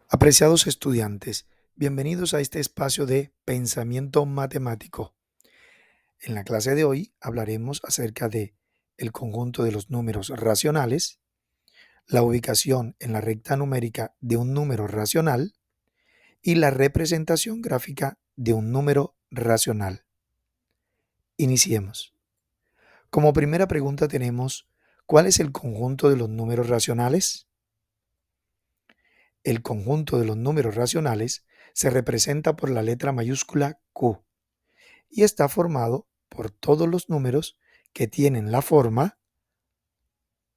Apreciados estudiantes, bienvenidos a este espacio de pensamiento matemático. En la clase de hoy hablaremos acerca de el conjunto de los números racionales, la ubicación en la recta numérica de un número racional y la representación gráfica de un número racional. Iniciemos. Como primera pregunta tenemos, ¿cuál es el conjunto de los números racionales? El conjunto de los números racionales se representa por la letra mayúscula Q y está formado por todos los números que tienen la forma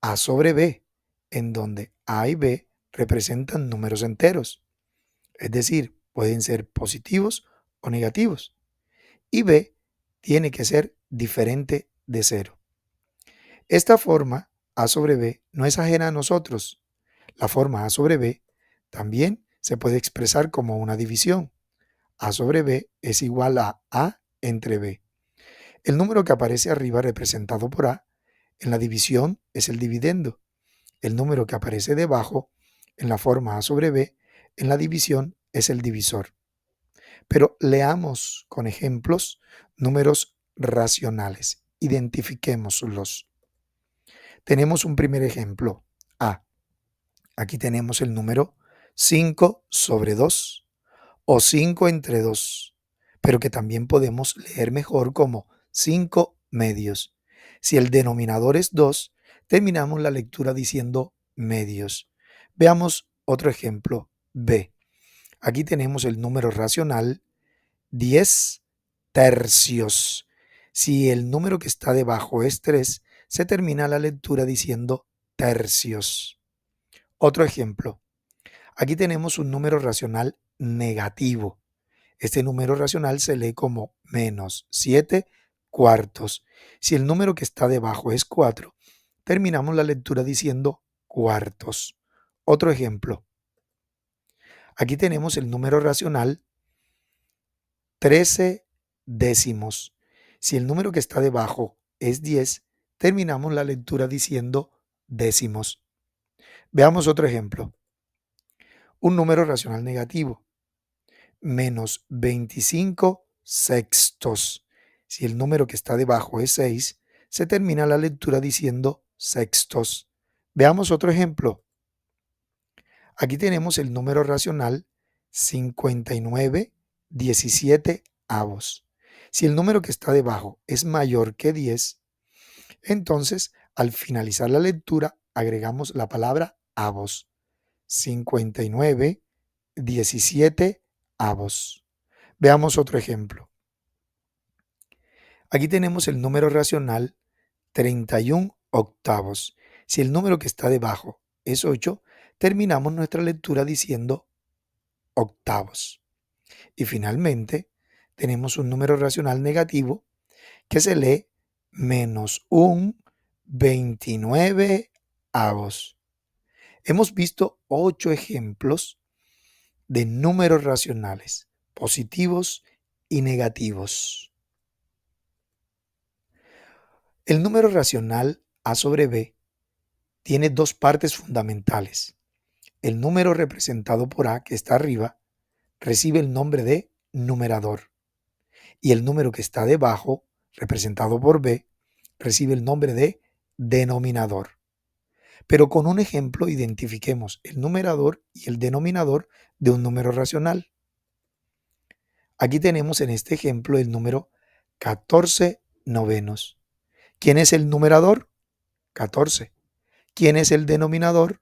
A sobre B, en donde A y B representan números enteros, es decir, pueden ser positivos o negativos, y B tiene que ser diferente de cero. Esta forma A sobre B no es ajena a nosotros. La forma A sobre B también se puede expresar como una división. A sobre B es igual a A entre B. El número que aparece arriba representado por A en la división es el dividendo. El número que aparece debajo en la forma A sobre B en la división es el divisor. Pero leamos con ejemplos números racionales. Identifiquémoslos. Tenemos un primer ejemplo, A. Aquí tenemos el número 5 sobre 2 o 5 entre 2, pero que también podemos leer mejor como 5 medios. Si el denominador es 2, terminamos la lectura diciendo medios. Veamos otro ejemplo, B. Aquí tenemos el número racional 10 tercios. Si el número que está debajo es 3, se termina la lectura diciendo tercios. Otro ejemplo. Aquí tenemos un número racional negativo. Este número racional se lee como menos 7 cuartos. Si el número que está debajo es 4, terminamos la lectura diciendo cuartos. Otro ejemplo. Aquí tenemos el número racional 13 décimos. Si el número que está debajo es 10, terminamos la lectura diciendo décimos. Veamos otro ejemplo. Un número racional negativo. Menos 25 sextos. Si el número que está debajo es 6, se termina la lectura diciendo sextos. Veamos otro ejemplo. Aquí tenemos el número racional 59 17 avos. Si el número que está debajo es mayor que 10, entonces al finalizar la lectura agregamos la palabra avos. 59 17 avos. Veamos otro ejemplo. Aquí tenemos el número racional 31 octavos. Si el número que está debajo es 8, terminamos nuestra lectura diciendo octavos. Y finalmente, tenemos un número racional negativo que se lee menos un 29 avos. Hemos visto 8 ejemplos de números racionales, positivos y negativos. El número racional A sobre B tiene dos partes fundamentales. El número representado por A, que está arriba, recibe el nombre de numerador, y el número que está debajo, representado por B, recibe el nombre de denominador. Pero con un ejemplo identifiquemos el numerador y el denominador de un número racional. Aquí tenemos en este ejemplo el número 14 novenos. ¿Quién es el numerador? 14. ¿Quién es el denominador?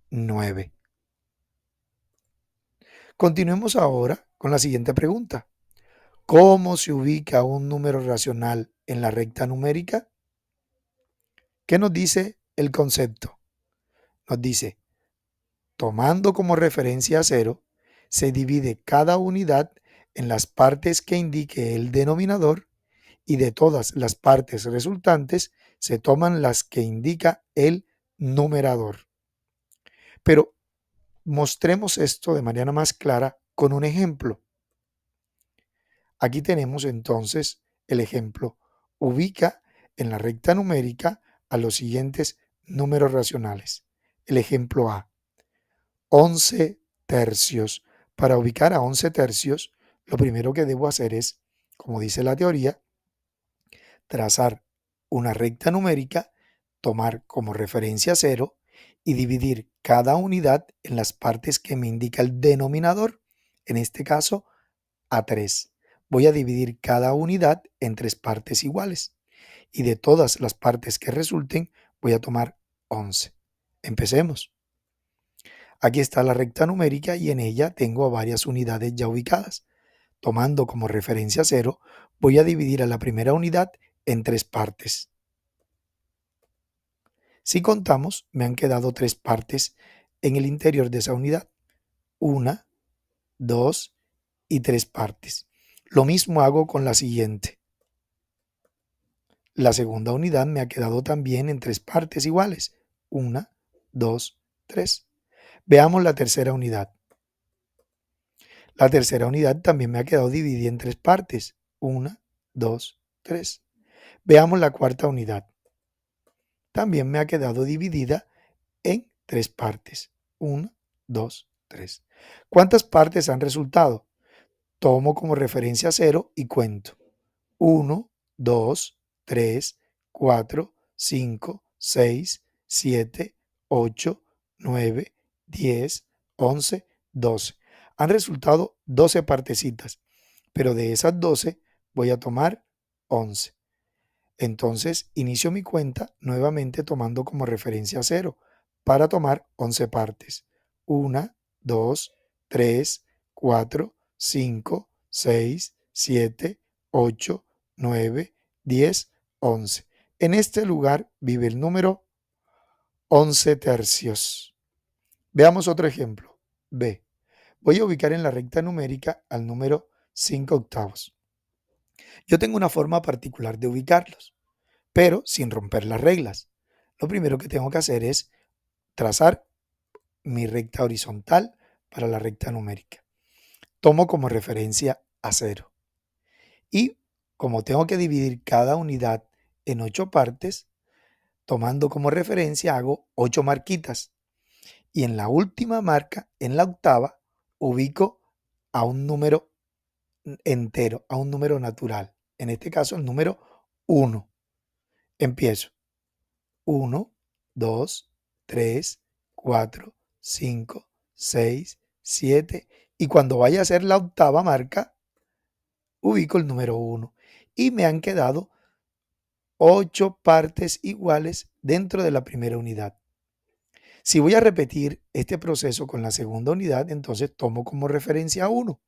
9. Continuemos ahora con la siguiente pregunta. ¿Cómo se ubica un número racional en la recta numérica? ¿Qué nos dice el concepto? Nos dice, tomando como referencia a 0, se divide cada unidad en las partes que indique el denominador y de todas las partes resultantes se toman las que indica el numerador. Pero mostremos esto de manera más clara con un ejemplo. Aquí tenemos entonces el ejemplo. Ubica en la recta numérica a los siguientes números racionales. El ejemplo A, 11 tercios. Para ubicar a 11 tercios, lo primero que debo hacer es, como dice la teoría, trazar una recta numérica, tomar como referencia 0 y dividir cada unidad en las partes que me indica el denominador, en este caso a 3. Voy a dividir cada unidad en 3 partes iguales y de todas las partes que resulten voy a tomar 11. Empecemos. Aquí está la recta numérica y en ella tengo varias unidades ya ubicadas. Tomando como referencia 0, voy a dividir a la primera unidad en 3 partes. Si contamos, me han quedado 3 partes en el interior de esa unidad. 1, 2 y 3 partes. Lo mismo hago con la siguiente. La segunda unidad me ha quedado también en 3 partes iguales. 1, 2, 3. Veamos la tercera unidad. La tercera unidad también me ha quedado dividida en 3 partes. 1, 2, 3. Veamos la cuarta unidad. También me ha quedado dividida en 3 partes. 1, 2, 3. ¿Cuántas partes han resultado? Tomo como referencia 0 y cuento. 1, 2, 3, 4, 5, 6, 7, 8, 9, 10, 11, 12. Han resultado 12 partecitas, pero de esas 12 voy a tomar 11. Entonces inicio mi cuenta nuevamente tomando como referencia 0 para tomar 11 partes. 1, 2, 3, 4, 5, 6, 7, 8, 9, 10, 11. En este lugar vive el número 11 tercios. Veamos otro ejemplo. B. Voy a ubicar en la recta numérica al número 5 octavos. Yo tengo una forma particular de ubicarlos, pero sin romper las reglas. Lo primero que tengo que hacer es trazar mi recta horizontal para la recta numérica. Tomo como referencia a 0. Y como tengo que dividir cada unidad en 8 partes, tomando como referencia hago 8 marquitas. Y en la última marca, en la octava, ubico a un número entero, a un número natural. En este caso, el número 1. Empiezo. 1, 2, 3, 4, 5, 6, 7. Y cuando vaya a ser la octava marca, ubico el número 1. Y me han quedado 8 partes iguales dentro de la primera unidad. Si voy a repetir este proceso con la segunda unidad, entonces tomo como referencia 1.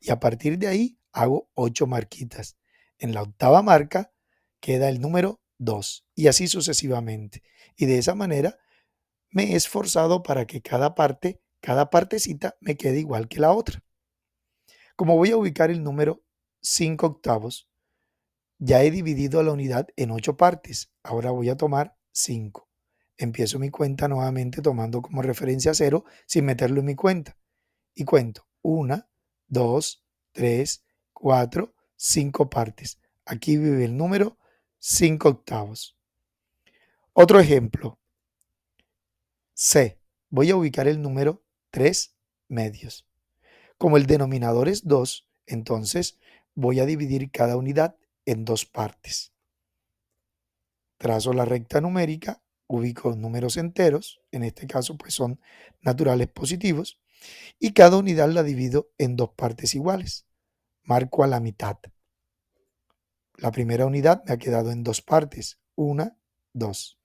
Y a partir de ahí hago 8 marquitas. En la octava marca queda el número 2 y así sucesivamente. Y de esa manera me he esforzado para que cada parte, cada partecita me quede igual que la otra. Como voy a ubicar el número 5 octavos, ya he dividido la unidad en 8 partes. Ahora voy a tomar 5. Empiezo mi cuenta nuevamente tomando como referencia 0 sin meterlo en mi cuenta. Y cuento 1, 2, 3, 4, 5 partes. Aquí vive el número 5 octavos. Otro ejemplo. C. Voy a ubicar el número 3 medios. Como el denominador es 2, entonces voy a dividir cada unidad en 2 partes. Trazo la recta numérica, ubico números enteros, en este caso pues son naturales positivos, y cada unidad la divido en 2 partes iguales. Marco a la mitad. La primera unidad me ha quedado en 2 partes, 1, 2.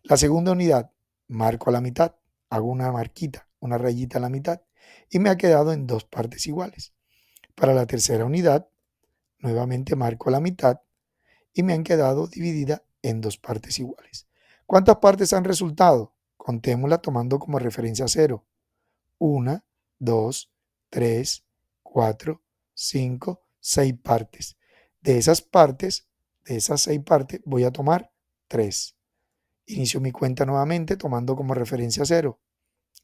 La segunda unidad, marco a la mitad, hago una marquita, una rayita a la mitad, y me ha quedado en 2 partes iguales. Para la tercera unidad, nuevamente marco a la mitad y me han quedado divididas en 2 partes iguales. ¿Cuántas partes han resultado? Contémosla tomando como referencia 0. 1, 2, 3, 4, 5, 6 partes. De esas partes, de esas 6 partes, voy a tomar 3. Inicio mi cuenta nuevamente tomando como referencia 0.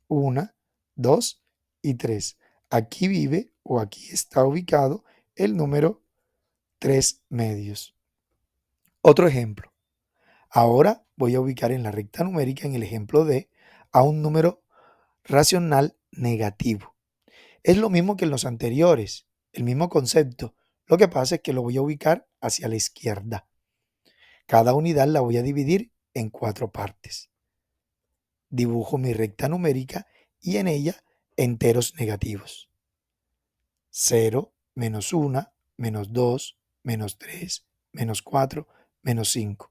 1, 2 y 3. Aquí vive o aquí está ubicado el número 3 medios. Otro ejemplo. Ahora voy a ubicar en la recta numérica, en el ejemplo D, a un número racional negativo. Es lo mismo que en los anteriores, el mismo concepto. Lo que pasa es que lo voy a ubicar hacia la izquierda. Cada unidad la voy a dividir en 4 partes. Dibujo mi recta numérica y en ella enteros negativos. 0, menos 1, menos 2, menos 3, menos 4, menos 5.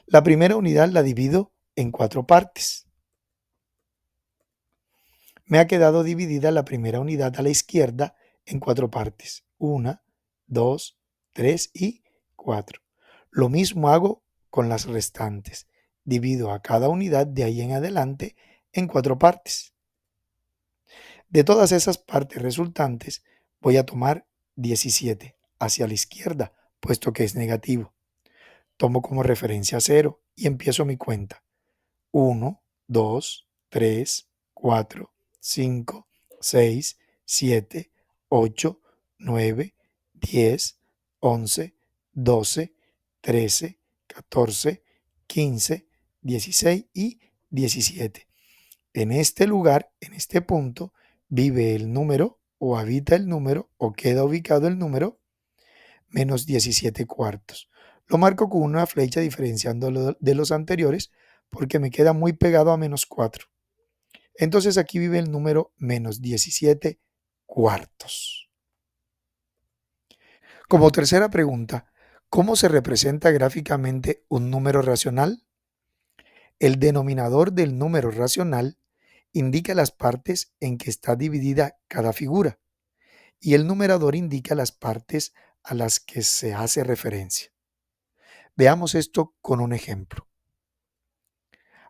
La primera unidad la divido en 4 partes. Me ha quedado dividida la primera unidad a la izquierda en 4 partes. 1, 2, 3 y 4. Lo mismo hago con las restantes. Divido a cada unidad de ahí en adelante en 4 partes. De todas esas partes resultantes, voy a tomar 17 hacia la izquierda, puesto que es negativo. Tomo como referencia 0 y empiezo mi cuenta. 1, 2, 3, 4, 5, 6, 7, 8, 9, 10, 11, 12, 13, 14, 15, 16 y 17. En este lugar, en este punto, vive el número o habita el número o queda ubicado el número menos 17 cuartos. Lo marco con una flecha diferenciándolo de los anteriores porque me queda muy pegado a menos 4. Entonces aquí vive el número menos 17 cuartos. Como tercera pregunta, ¿cómo se representa gráficamente un número racional? El denominador del número racional indica las partes en que está dividida cada figura y el numerador indica las partes a las que se hace referencia. Veamos esto con un ejemplo.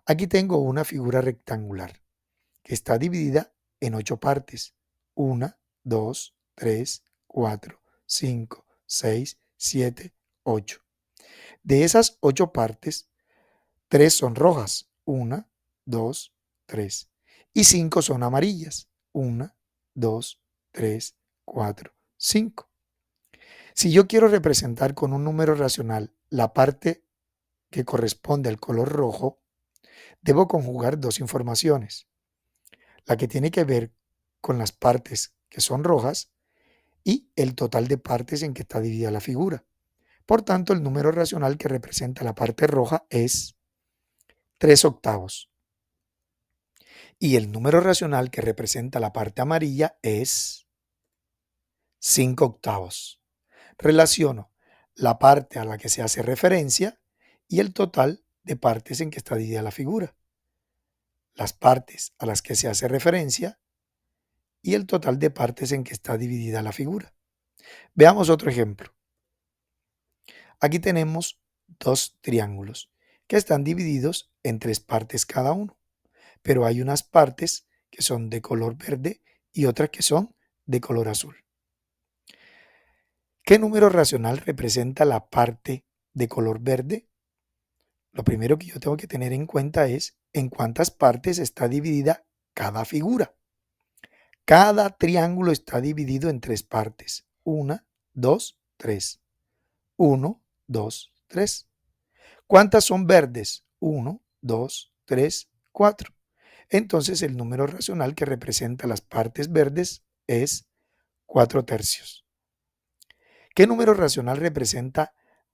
Aquí tengo una figura rectangular que está dividida en 8 partes. 1, 2, 3, 4, 5, 6, 7, 8. De esas 8 partes, 3 son rojas. 1, 2, 3. Y 5 son amarillas. 1, 2, 3, 4, 5. Si yo quiero representar con un número racional la parte que corresponde al color rojo, debo conjugar dos informaciones. La que tiene que ver con las partes que son rojas y el total de partes en que está dividida la figura. Por tanto, el número racional que representa la parte roja es 3 octavos. Y el número racional que representa la parte amarilla es 5 octavos. Relaciono la parte a la que se hace referencia y el total de partes en que está dividida la figura. Las partes a las que se hace referencia y el total de partes en que está dividida la figura. Veamos otro ejemplo. Aquí tenemos dos triángulos que están divididos en 3 partes cada uno, pero hay unas partes que son de color verde y otras que son de color azul. ¿Qué número racional representa la parte de color verde? Lo primero que yo tengo que tener en cuenta es en cuántas partes está dividida cada figura. Cada triángulo está dividido en 3 partes. 1, 2, 3. 1, 2, 3. ¿Cuántas son verdes? 1, 2, 3, 4. Entonces el número racional que representa las partes verdes es 4 tercios. ¿Qué número racional representa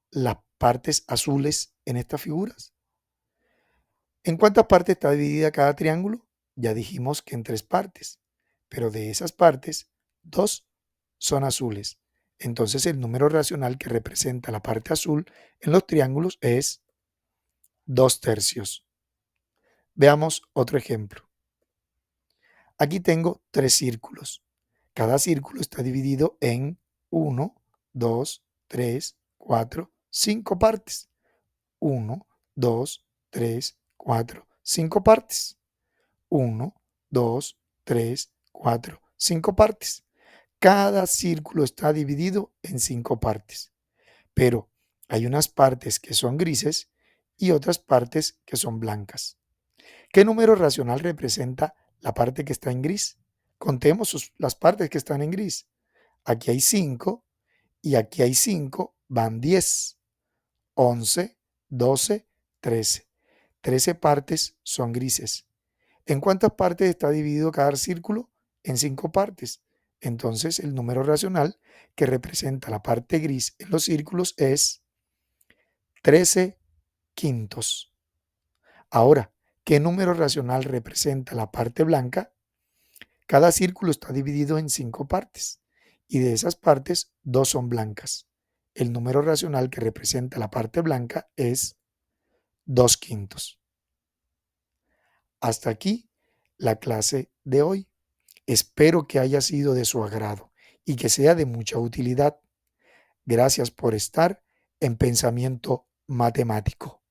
las partes azules en estas figuras? ¿En cuántas partes está dividida cada triángulo? Ya dijimos que en 3 partes, pero de esas partes, 2 son azules. Entonces el número racional que representa la parte azul en los triángulos es 2 tercios. Veamos otro ejemplo. Aquí tengo 3 círculos. Cada círculo está dividido en 1, 2, 3, 4, 5 partes. 1, 2, 3, 4, 5 partes. 1, 2, 3, 4, 5 partes. Cada círculo está dividido en 5 partes, pero hay unas partes que son grises y otras partes que son blancas. ¿Qué número racional representa la parte que está en gris? Contemos las partes que están en gris. Aquí hay 5 y aquí hay 5, van 10, 11, 12, 13. 13 partes son grises. ¿En cuántas partes está dividido cada círculo? En 5 partes. Entonces, el número racional que representa la parte gris en los círculos es 13/5. Ahora, ¿qué número racional representa la parte blanca? Cada círculo está dividido en 5 partes y de esas partes 2 son blancas. El número racional que representa la parte blanca es 2/5. Hasta aquí la clase de hoy. Espero que haya sido de su agrado y que sea de mucha utilidad. Gracias por estar en Pensamiento Matemático.